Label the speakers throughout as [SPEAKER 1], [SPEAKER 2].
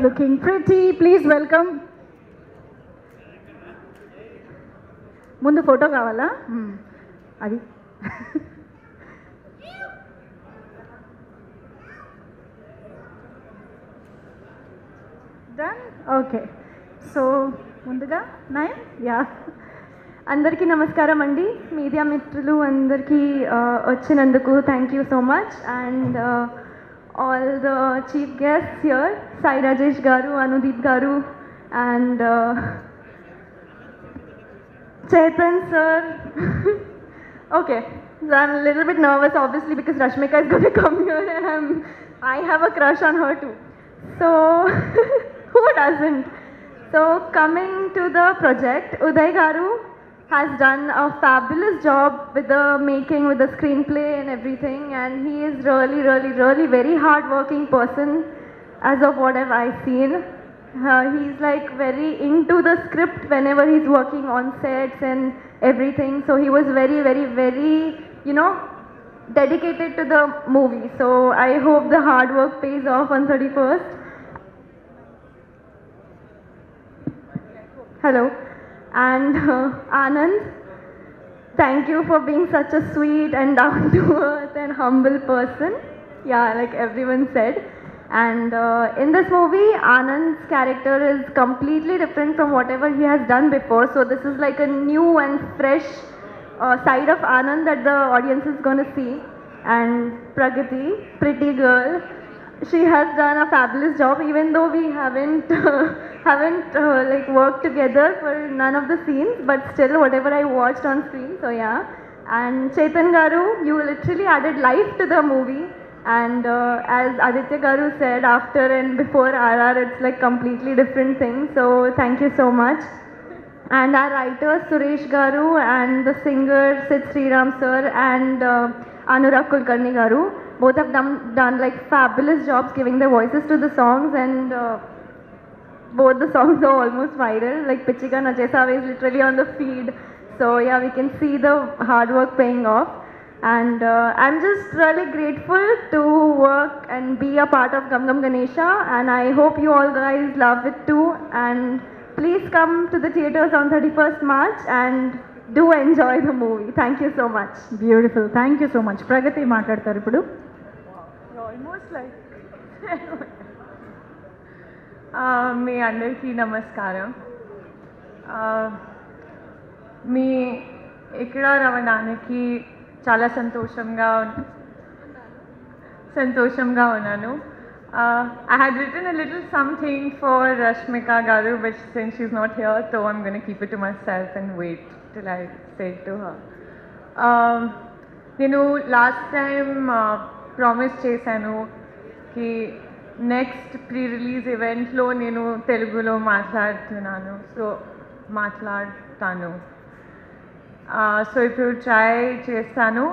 [SPEAKER 1] looking pretty. Please welcome. ముందు photo కావాలా అది డన్ ఓకే సో ముందుగా నైన్ యా అందరికీ నమస్కారం అండి మీడియా మిత్రులు అందరికీ వచ్చినందుకు thank you so much and all the chief guests here Sai Rajesh గారు అనుదీప్ గారు and Chetan sir. Okay, so I'm a little bit nervous obviously because Rashmika is going to come here and I have a crush on her too. So who doesn't? So coming to the project, Uday Garu has done a fabulous job with the making, with the screenplay and everything, and he is really very hard-working person as of what have I seen. He's like very into the script whenever he's working on sets and everything. So he was very, dedicated to the movie. So I hope the hard work pays off on 31st. Hello. And Anand, thank you for being such a sweet and down-to-earth and humble person. Yeah, like everyone said. And in this movie, Anand's character is completely different from whatever he has done before. So this is like a new and fresh side of Anand that the audience is going to see. And Pragati, pretty girl, she has done a fabulous job. Even though we haven't like worked together for none of the scenes, but still whatever I watched on screen. So yeah. And Chetan Garu, you literally added life to the movie. And as Aditya Garu said, after and before RR, it's like completely different thing. So thank you so much. And our writers Suresh Garu and the singer Sid Sriram sir and Anurag Kulkarni Garu, both have done like fabulous jobs giving their voices to the songs, and both the songs are almost viral. Like Pichika Nachesave is literally on the feed. So yeah, we can see the hard work paying off. And I'm just really grateful to work and be a part of Gam Gam Ganesha, and I hope you all guys love it too. And please come to the theatres on 31st March and do enjoy the movie. Thank you so much.
[SPEAKER 2] Beautiful. Thank you so much. Pragati మాట్లాడతారు ఇప్పుడు.
[SPEAKER 3] Almost like మీ అందరికీ నమస్కారం. మీ ఇక్కడ రావడానికి చాలా సంతోషంగా ఉన్నాను. I had written a little something for Rashmika Garu, but since she's not here, so I'm going to keep it to myself and wait till I say it to her. నేను last time promise చేశాను కి next pre release ఈవెంట్లో నేను తెలుగులో మాట్లాడుతాను. So ఇప్పుడు try చేస్తాను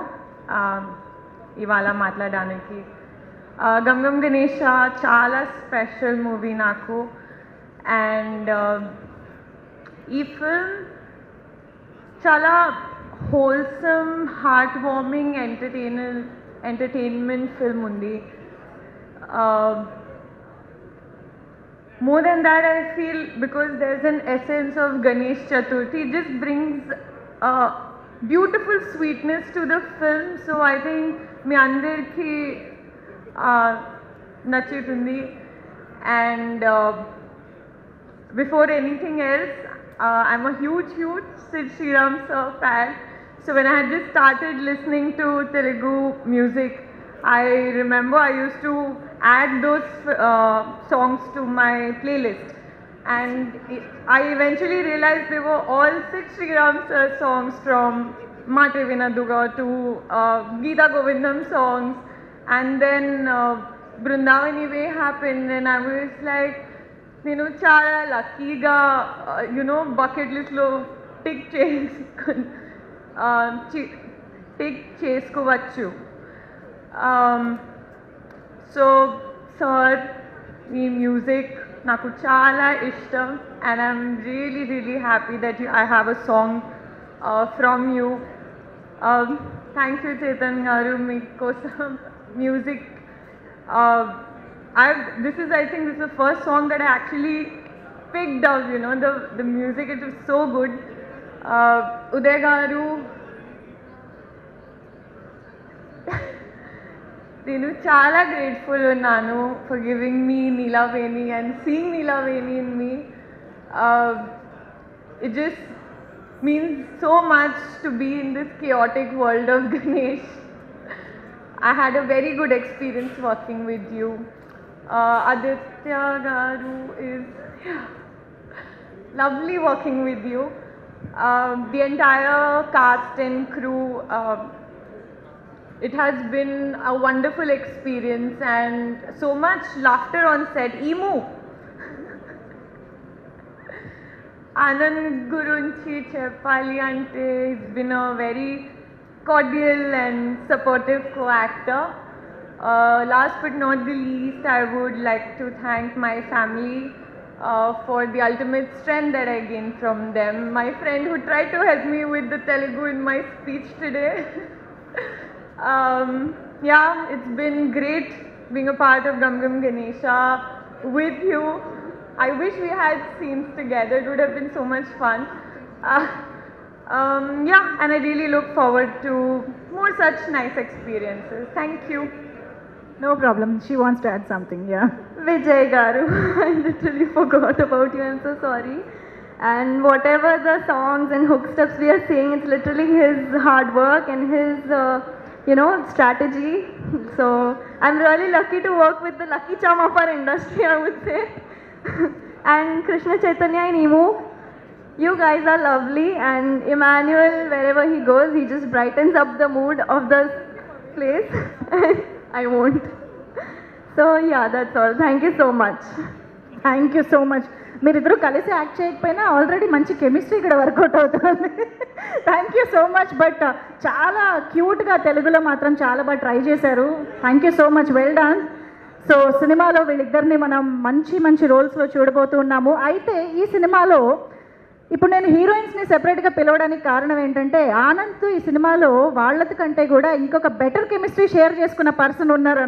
[SPEAKER 3] ఇవాళ మాట్లాడడానికి. గమ్ గమ్ గణేష చాలా స్పెషల్ మూవీ నాకు. అండ్ ఈ ఫిల్మ్ చాలా wholesome, heart warming, entertainment film ఉంది. More than that, I feel because there's an essence of Ganesh Chaturthi, it just brings beautiful sweetness to the film. So I think మీ అందరికీ నచ్చుతుంది. And before anything else, I'm a huge Sid Sriram sir fan. So when I had just started listening to Telugu music, I remember I used to add those songs to my playlist. And I eventually realized they were all Sid Sriram sir songs, from Mate Vinaduga to Geeta Govindam songs. And then Brindavani Way happened, and I was like, నేను చాలా లక్కీగా bucket లిస్ట్లో tick చేసుకోవచ్చు. So sir, మీ music నాకు చాలా ఇష్టం, and I'm really happy that I have a song from you. Thank you Chetan garu, మీకోసం music this is, I think, this is the first song that I actually picked up, you know, the music, it was so good. Uday garu, నేను చాలా grateful ఉన్నాను for giving me Neelaveni and seeing Neelaveni in me. It just means so much to be in this chaotic world of Ganesh. I had a very good experience working with you. Aditya garu is lovely working with you. The entire cast and crew, it has been a wonderful experience and so much laughter on set. Emu. Anand Gurunchi Cheppali ante, he's been a very cordial and supportive co-actor. Last but not the least, I would like to thank my family for the ultimate strength that I gained from them. My friend who tried to help me with the Telugu in my speech today. Yeah, it's been great being a part of Gum Gum Ganesha with you. I wish we had scenes together. It would have been so much fun. Yeah, and I really look forward to more such nice experiences. Thank you.
[SPEAKER 2] No problem. She wants to add something. Yeah.
[SPEAKER 1] Vijay garu, I literally forgot about you. I'm so sorry. And whatever the songs and hook steps we are seeing, it's literally his hard work and his, strategy. So I'm really lucky to work with the lucky charm of our industry, I would say. And Krishna Chaitanya and Emu, you guys are lovely. And Emmanuel, wherever he goes, he just brightens up the mood of the place. I won't. So yeah, that's all. Thank you so much.
[SPEAKER 2] Thank you so much. మీరిద్దరూ కలిసి act చేయకపోయినా already మంచి chemistry ఇక్కడ work out అవుతుంది. Thank you so much. But చాలా క్యూట్గా తెలుగులో మాత్రం చాలా బాగా ట్రై చేశారు. Thank you so much, well done. So సినిమాలో వీళ్ళిద్దరిని మనం మంచి మంచి రోల్స్లో చూడబోతున్నాము. అయితే ఈ సినిమాలో ఇప్పుడు నేను హీరోయిన్స్ని సెపరేట్గా పిలవడానికి కారణం ఏంటంటే, ఆనంద్ ఈ సినిమాలో వాళ్ళది కంటే కూడా ఇంకొక బెటర్ కెమిస్ట్రీ షేర్ చేసుకున్న పర్సన్ ఉన్నారు.